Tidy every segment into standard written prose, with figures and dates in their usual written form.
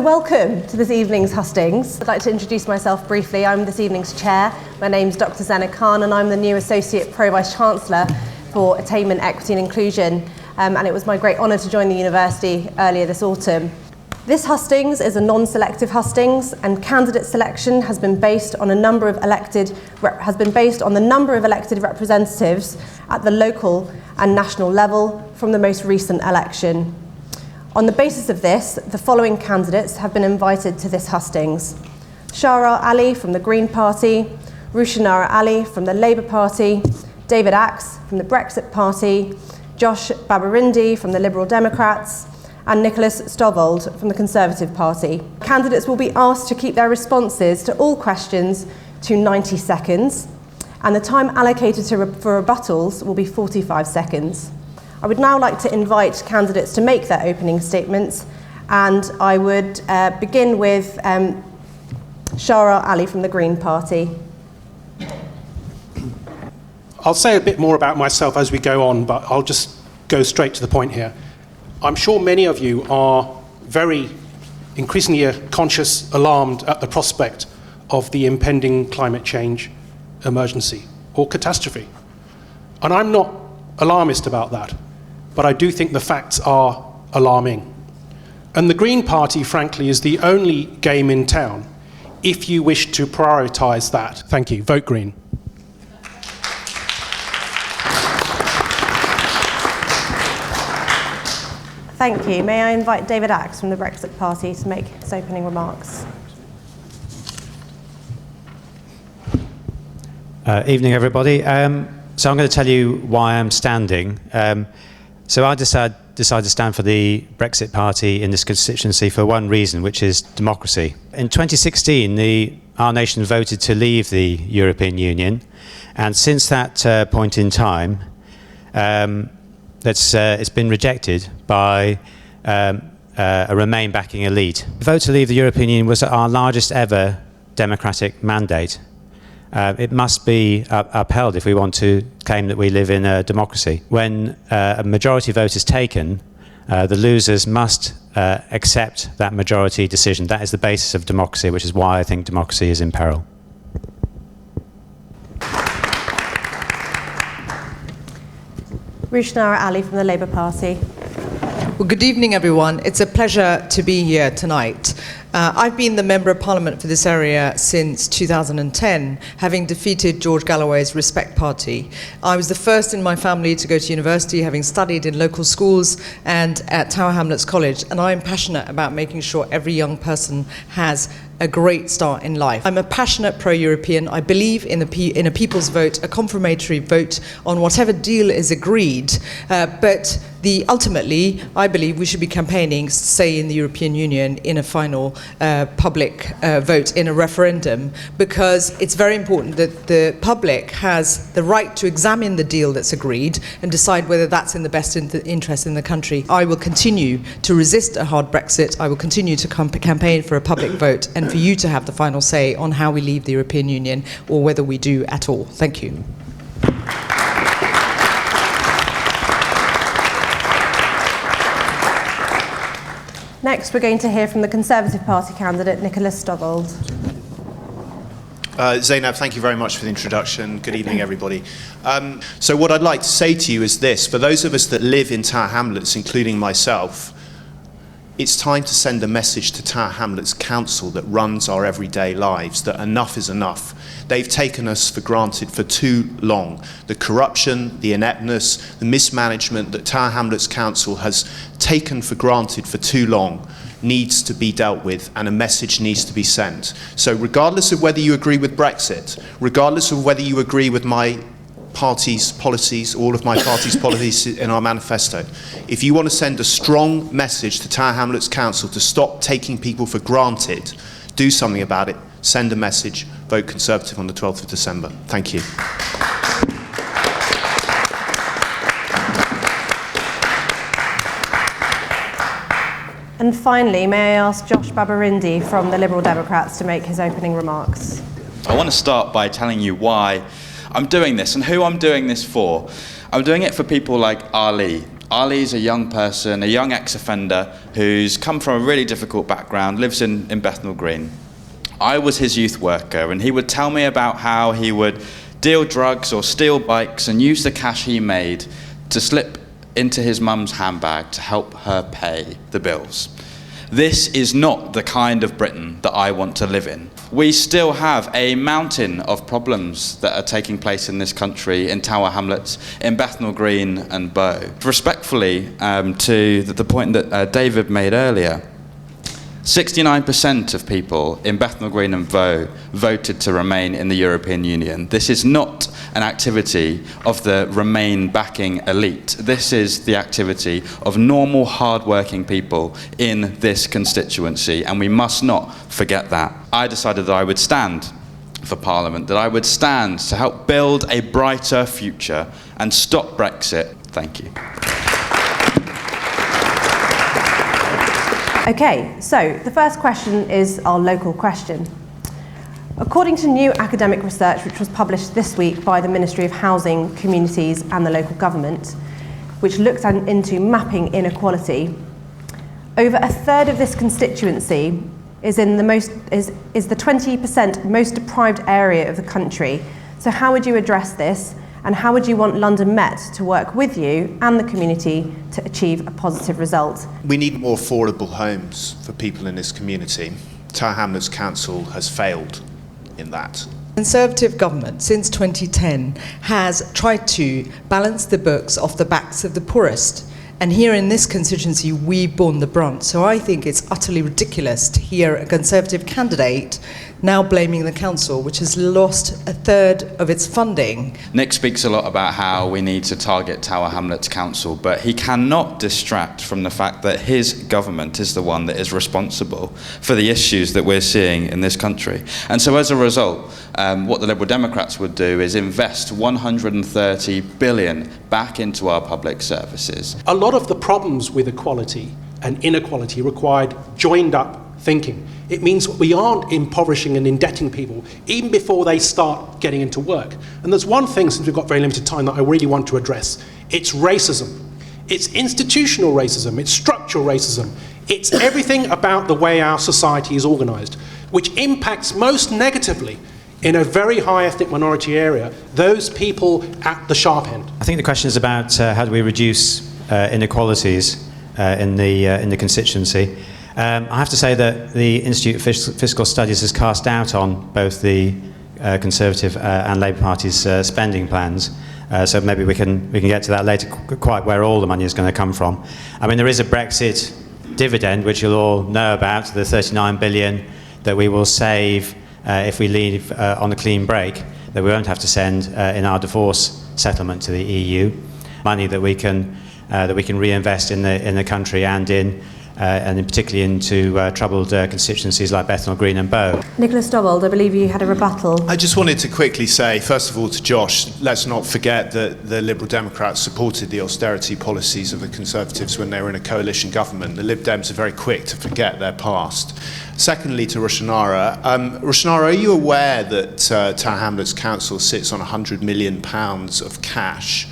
Welcome to this evening's hustings. I'd like to introduce myself briefly. I'm this evening's chair. My name's Dr. Zena Khan and I'm the new Associate Pro-Vice-Chancellor for Attainment, Equity and Inclusion. And it was my great honour to join the university earlier this autumn. This hustings is a non-selective hustings, and candidate selection has been based on the number of elected representatives at the local and national level from the most recent election. On the basis of this, the following candidates have been invited to this hustings: Shahrar Ali from the Green Party, Rushanara Ali from the Labour Party, David Axe from the Brexit Party, Josh Barbarinde from the Liberal Democrats, and Nicholas Stovold from the Conservative Party. Candidates will be asked to keep their responses to all questions to 90 seconds, and the time allocated for rebuttals will be 45 seconds. I would now like to invite candidates to make their opening statements, and I would begin with Shahrar Ali from the Green Party. I'll say a bit more about myself as we go on, but I'll just go straight to the point here. I'm sure many of you are very increasingly conscious, alarmed at the prospect of the impending climate change emergency or catastrophe. And I'm not alarmist about that, but I do think the facts are alarming. And the Green Party, frankly, is the only game in town if you wish to prioritise that. Thank you. Vote Green. Thank you. May I invite David Axe from the Brexit Party to make his opening remarks? Evening, everybody. So I'm going to tell you why I'm standing. So I decided to stand for the Brexit Party in this constituency for one reason, which is democracy. In 2016, our nation voted to leave the European Union, and since that point in time, it's been rejected by a Remain backing elite. The vote to leave the European Union was our largest ever democratic mandate. It must be upheld if we want to claim that we live in a democracy. When a majority vote is taken, the losers must accept that majority decision. That is the basis of democracy, which is why I think democracy is in peril. Rushanara Ali from the Labour Party. Well, good evening, everyone. It's a pleasure to be here tonight. I've been the Member of Parliament for this area since 2010, having defeated George Galloway's Respect Party. I was the first in my family to go to university, having studied in local schools and at Tower Hamlets College, and I'm passionate about making sure every young person has a great start in life. I'm a passionate pro-European. I believe in a people's vote, a confirmatory vote on whatever deal is agreed, but ultimately, I believe we should be campaigning, say, in the European Union, in a final public vote, in a referendum, because it's very important that the public has the right to examine the deal that's agreed and decide whether that's in the best interest in the country. I will continue to resist a hard Brexit. I will continue to campaign for a public vote and for you to have the final say on how we leave the European Union or whether we do at all. Thank you. Next, we're going to hear from the Conservative Party candidate, Nicholas Stovold. Zainab, thank you very much for the introduction. Good evening, everybody. So what I'd like to say to you is this. For those of us that live in Tower Hamlets, including myself, it's time to send a message to Tower Hamlets Council that runs our everyday lives, that enough is enough. They've taken us for granted for too long. The corruption, the ineptness, the mismanagement that Tower Hamlets Council has taken for granted for too long needs to be dealt with, and a message needs to be sent. So regardless of whether you agree with Brexit, regardless of whether you agree with my party's policies, all of my party's policies in our manifesto, if you want to send a strong message to Tower Hamlets Council to stop taking people for granted, do something about it, send a message, vote Conservative on the 12th of December. Thank you. And finally, may I ask Josh Barbarinde from the Liberal Democrats to make his opening remarks? I want to start by telling you why I'm doing this and who I'm doing this for. I'm doing it for people like Ali, Ali's a young person, a young ex-offender who's come from a really difficult background, lives in Bethnal Green. I was his youth worker, and he would tell me about how he would deal drugs or steal bikes and use the cash he made to slip into his mum's handbag to help her pay the bills. This is not the kind of Britain that I want to live in. We still have a mountain of problems that are taking place in this country, in Tower Hamlets, in Bethnal Green and Bow. Respectfully, to the point that David made earlier, 69% of people in Bethnal Green and Bow voted to remain in the European Union. This is not an activity of the Remain backing elite. This is the activity of normal, hard-working people in this constituency, and we must not forget that. I decided that I would stand for Parliament, that I would stand to help build a brighter future and stop Brexit. Thank you. Okay, so the first question is our local question. According to new academic research which was published this week by the Ministry of Housing, Communities and the Local Government, which looked into mapping inequality, over a third of this constituency is in the is the 20% most deprived area of the country. So how would you address this? And how would you want London Met to work with you and the community to achieve a positive result? We need more affordable homes for people in this community. Tower Hamlets Council has failed in that. Conservative government since 2010 has tried to balance the books off the backs of the poorest. And here in this constituency, we've borne the brunt. So I think it's utterly ridiculous to hear a Conservative candidate now blaming the council, which has lost a third of its funding. Nick speaks a lot about how we need to target Tower Hamlets Council, but he cannot distract from the fact that his government is the one that is responsible for the issues that we're seeing in this country. And so as a result, what the Liberal Democrats would do is invest 130 billion back into our public services. A lot of the problems with equality and inequality required joined up thinking. It means we aren't impoverishing and indebting people even before they start getting into work. And there's one thing, since we've got very limited time, that I really want to address. It's racism. It's institutional racism. It's structural racism. It's everything about the way our society is organised, which impacts most negatively in a very high ethnic minority area, those people at the sharp end. I think the question is about how do we reduce inequalities in the constituency. I have to say that the Institute of Fiscal Studies has cast doubt on both the Conservative and Labour Party's spending plans. So maybe we can get to that later, quite where all the money is going to come from. I mean, there is a Brexit dividend, which you'll all know about, the 39 billion that we will save if we leave on a clean break, that we won't have to send in our divorce settlement to the EU. Money that we can reinvest in the country and particularly into troubled constituencies like Bethnal Green and Bow. Nicholas Stovold, I believe you had a rebuttal. I just wanted to quickly say, first of all, to Josh, let's not forget that the Liberal Democrats supported the austerity policies of the Conservatives when they were in a coalition government. The Lib Dems are very quick to forget their past. Secondly, to Rushanara. Rushanara, are you aware that Tower Hamlets Council sits on £100 million of cash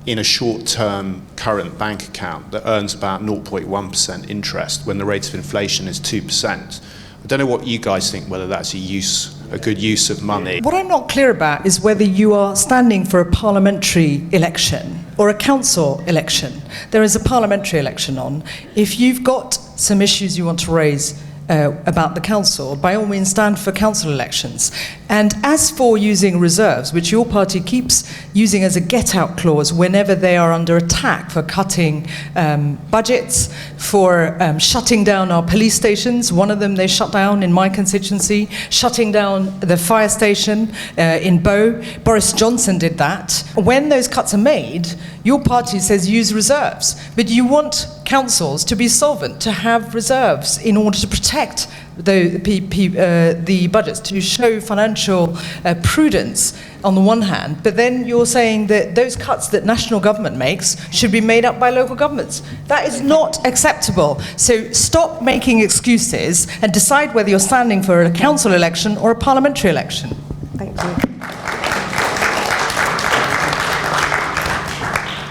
in a short-term current bank account that earns about 0.1% interest when the rate of inflation is 2%? I don't know what you guys think, whether that's a good use of money. What I'm not clear about is whether you are standing for a parliamentary election or a council election. There is a parliamentary election on. If you've got some issues you want to raise about the council, by all means stand for council elections. And as for using reserves, which your party keeps using as a get-out clause whenever they are under attack for cutting budgets, for shutting down our police stations, one of them they shut down in my constituency, shutting down the fire station in Bow. Boris Johnson did that. When those cuts are made, your party says use reserves, but you want councils to be solvent, to have reserves in order to protect the budgets, to show financial prudence on the one hand, but then you're saying that those cuts that national government makes should be made up by local governments. That is not acceptable. So stop making excuses and decide whether you're standing for a council election or a parliamentary election. Thank you.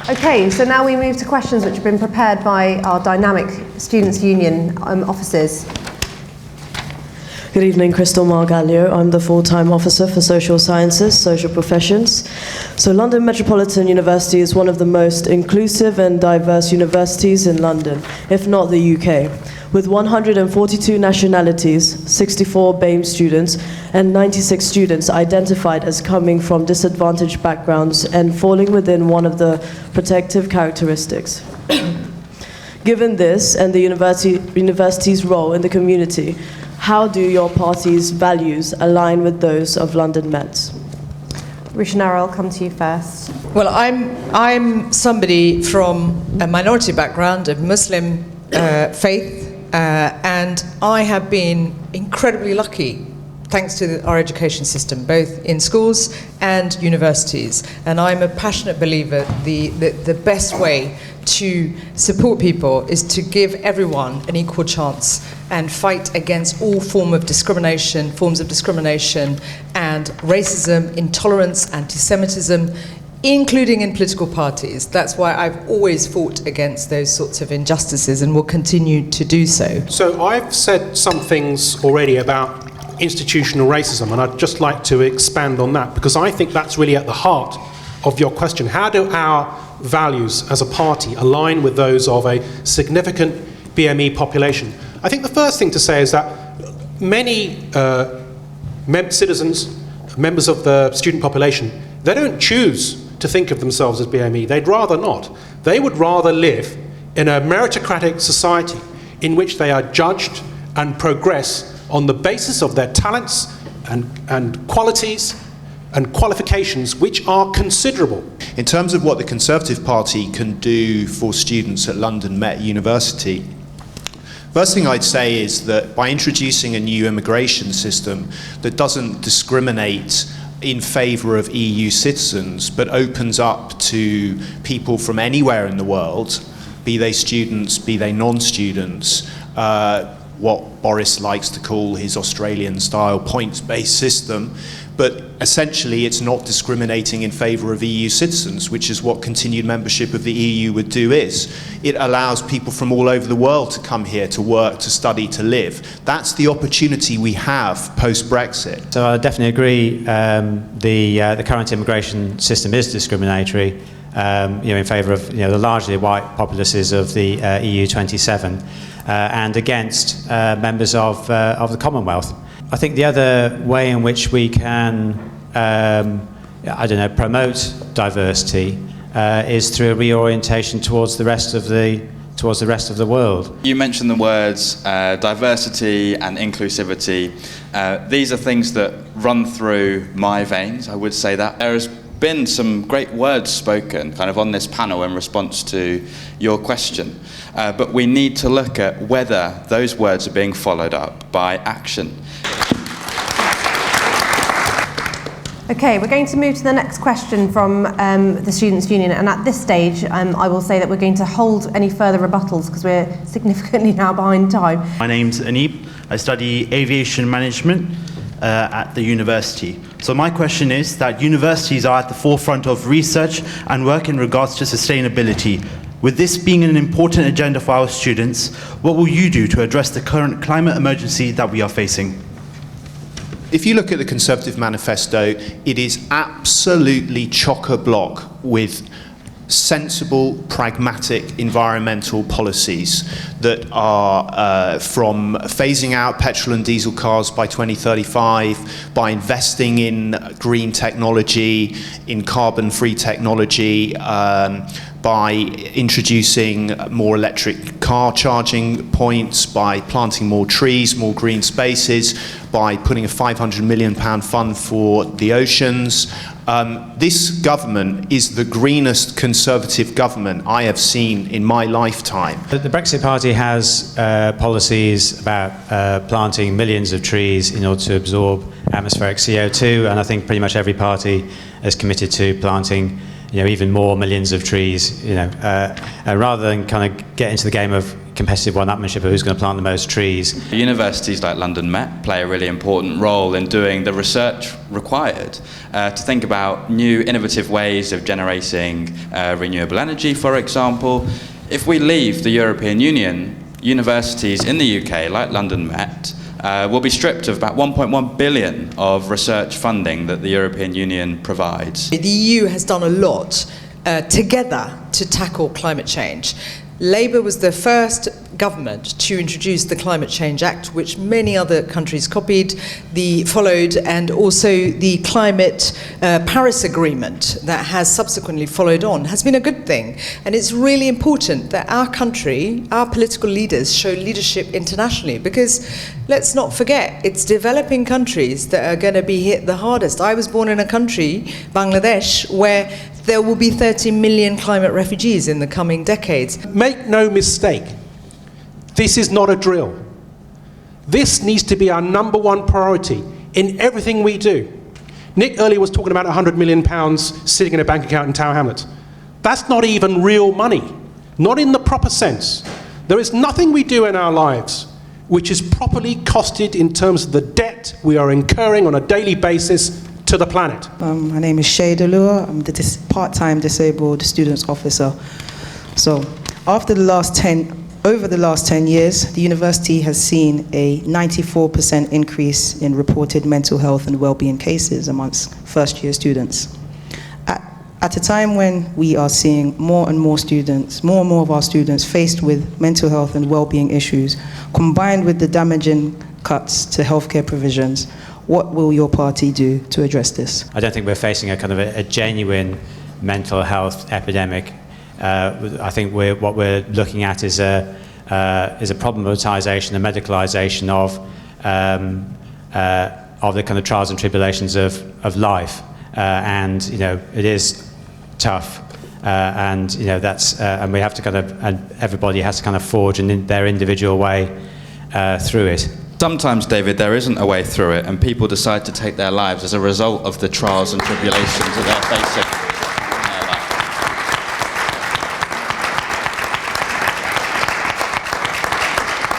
Okay, so now we move to questions which have been prepared by our dynamic Students' Union officers. Good evening, Crystal Margallo. I'm the full-time officer for social sciences, social professions. So London Metropolitan University is one of the most inclusive and diverse universities in London, if not the UK, with 142 nationalities, 64 BAME students, and 96 students identified as coming from disadvantaged backgrounds and falling within one of the protective characteristics. Given this and the university's role in the community, how do your party's values align with those of London Mets? Rushanara, I'll come to you first. Well, I'm somebody from a minority background of Muslim faith, and I have been incredibly lucky thanks to our education system, both in schools and universities. And I'm a passionate believer the best way to support people is to give everyone an equal chance and fight against all forms of discrimination and racism, intolerance, anti-Semitism, including in political parties. That's why I've always fought against those sorts of injustices and will continue to do so. So I've said some things already about institutional racism, and I'd just like to expand on that, because I think that's really at the heart of your question. How do our values as a party align with those of a significant BME population? I think the first thing to say is that many citizens, members of the student population, they don't choose to think of themselves as BME. They'd rather not. They would rather live in a meritocratic society in which they are judged and progress on the basis of their talents and qualities and qualifications, which are considerable. In terms of what the Conservative Party can do for students at London Met University, first thing I'd say is that by introducing a new immigration system that doesn't discriminate in favour of EU citizens, but opens up to people from anywhere in the world, be they students, be they non-students, what Boris likes to call his Australian-style points-based system, but essentially it's not discriminating in favour of EU citizens, which is what continued membership of the EU would do is. It allows people from all over the world to come here to work, to study, to live. That's the opportunity we have post-Brexit. So I definitely agree. The current immigration system is discriminatory, in favour of the largely white populaces of the EU 27 and against members of the Commonwealth. I think the other way in which we can, promote diversity is through a reorientation towards the rest of the world. You mentioned the words diversity and inclusivity. These are things that run through my veins, I would say that. There has been some great words spoken kind of on this panel in response to your question, but we need to look at whether those words are being followed up by action. Okay, we're going to move to the next question from the Students' Union, and at this stage I will say that we're going to hold any further rebuttals because we're significantly now behind time. My name's Anib. I study aviation management at the university. So my question is that universities are at the forefront of research and work in regards to sustainability. With this being an important agenda for our students, what will you do to address the current climate emergency that we are facing? If you look at the Conservative Manifesto, it is absolutely chock-a-block with sensible, pragmatic environmental policies that are from phasing out petrol and diesel cars by 2035, by investing in green technology, in carbon-free technology, by introducing more electric car charging points, by planting more trees, more green spaces, by putting a £500 million fund for the oceans. This government is the greenest Conservative government I have seen in my lifetime. The Brexit Party has policies about planting millions of trees in order to absorb atmospheric CO2, and I think pretty much every party is committed to planting even more millions of trees, rather than kind of get into the game of competitive one-upmanship of who's going to plant the most trees. Universities like London Met play a really important role in doing the research required to think about new innovative ways of generating renewable energy, for example. If we leave the European Union, universities in the UK, like London Met, will be stripped of about 1.1 billion of research funding that the European Union provides. The EU has done a lot together to tackle climate change. Labour was the first government to introduce the Climate Change Act, which many other countries followed, and also the Climate Paris Agreement that has subsequently followed on has been a good thing. And it's really important that our country, our political leaders, show leadership internationally, because let's not forget, it's developing countries that are going to be hit the hardest. I was born in a country, Bangladesh, where there will be 30 million climate refugees in the coming decades. Make no mistake, this is not a drill. This needs to be our number one priority in everything we do. Nick earlier was talking about £100 million sitting in a bank account in Tower Hamlets. That's not even real money, not in the proper sense. There is nothing we do in our lives which is properly costed in terms of the debt we are incurring on a daily basis to the planet. My name is Shay Delua. I'm the part-time disabled students officer. So, over the last 10 years, the university has seen a 94% increase in reported mental health and well-being cases amongst first-year students. At a time when we are seeing more and more of our students faced with mental health and well-being issues, combined with the damaging cuts to healthcare provisions, what will your party do to address this? I don't think we're facing a kind of a genuine mental health epidemic. I think what we're looking at is a problematization, a medicalization of the kind of trials and tribulations of life, and it is tough, and that's and we have to and everybody has to kind of forge their individual way through it. Sometimes, David, there isn't a way through it, and people decide to take their lives as a result of the trials and tribulations that they're facing in their life.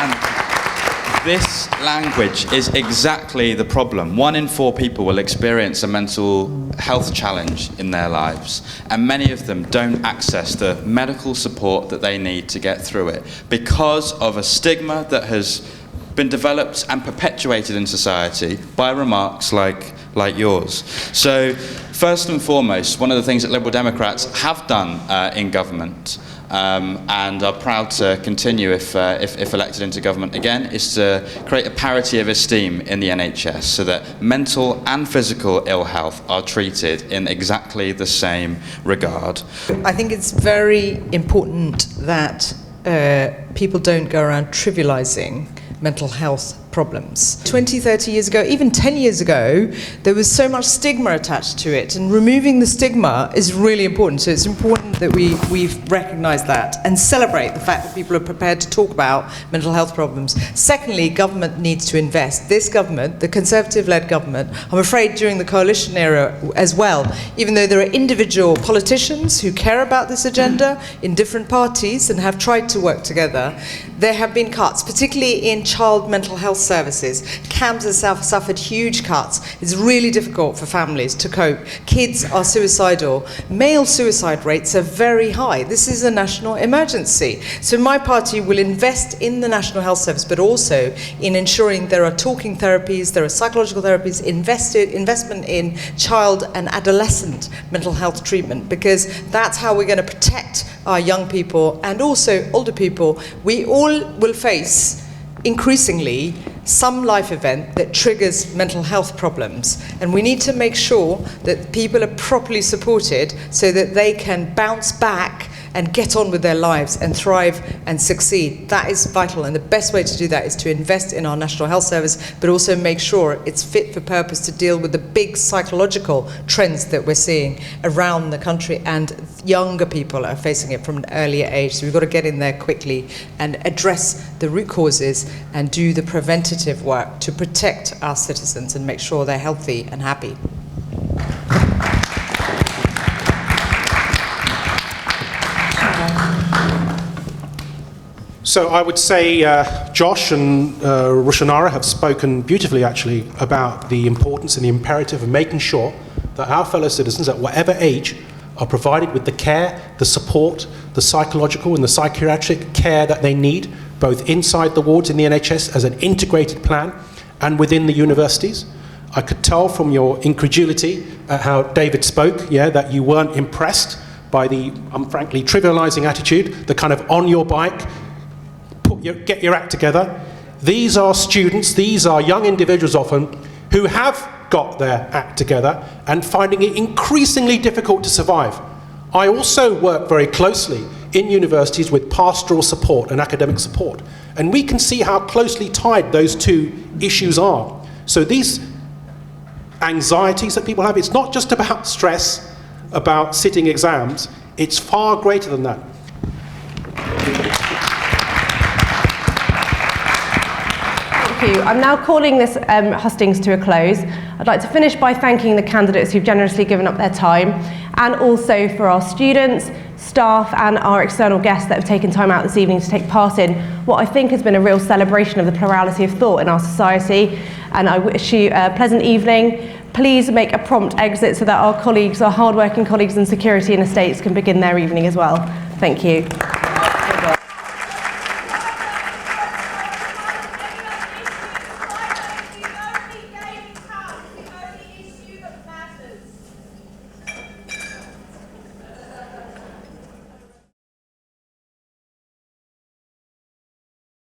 And this language is exactly the problem. 1 in 4 people will experience a mental health challenge in their lives, and many of them don't access the medical support that they need to get through it because of a stigma that has been developed and perpetuated in society by remarks like yours. So, first and foremost, one of the things that Liberal Democrats have done in government, and are proud to continue if elected into government again, is to create a parity of esteem in the NHS so that mental and physical ill health are treated in exactly the same regard. I think it's very important that people don't go around trivializing mental health problems. 20, 30 years ago, even 10 years ago, there was so much stigma attached to it, and removing the stigma is really important. So it's important that we've recognised that and celebrate the fact that people are prepared to talk about mental health problems. Secondly, government needs to invest. This government, the Conservative-led government, I'm afraid during the coalition era as well, even though there are individual politicians who care about this agenda in different parties and have tried to work together, there have been cuts, particularly in child mental health services. CAMS has suffered huge cuts. It's really difficult for families to cope. Kids are suicidal. Male suicide rates are very high. This is a national emergency. So my party will invest in the National Health Service, but also in ensuring there are talking therapies, there are psychological therapies, investment in child and adolescent mental health treatment, because that's how we're going to protect our young people and also older people. We all will face increasingly some life event that triggers mental health problems, and we need to make sure that people are properly supported so that they can bounce back and get on with their lives and thrive and succeed. That is vital, and the best way to do that is to invest in our National Health Service, but also make sure it's fit for purpose to deal with the big psychological trends that we're seeing around the country, and younger people are facing it from an earlier age. So we've got to get in there quickly and address the root causes and do the preventative work to protect our citizens and make sure they're healthy and happy. So I would say Josh and Rushanara have spoken beautifully, actually, about the importance and the imperative of making sure that our fellow citizens, at whatever age, are provided with the care, the support, the psychological and the psychiatric care that they need, both inside the wards in the NHS as an integrated plan and within the universities. I could tell from your incredulity at how David spoke, that you weren't impressed by the, frankly, trivializing attitude, the kind of on your bike, get your act together. These are students, these are young individuals often, who have got their act together and finding it increasingly difficult to survive. I also work very closely in universities with pastoral support and academic support, and we can see how closely tied those two issues are. So these anxieties that people have, it's not just about stress, about sitting exams, it's far greater than that. Thank you. I'm now calling this hustings to a close. I'd like to finish by thanking the candidates who've generously given up their time, and also for our students, staff and our external guests that have taken time out this evening to take part in what I think has been a real celebration of the plurality of thought in our society. And I wish you a pleasant evening. Please make a prompt exit so that our colleagues, our hard-working colleagues in security and estates can begin their evening as well. Thank you.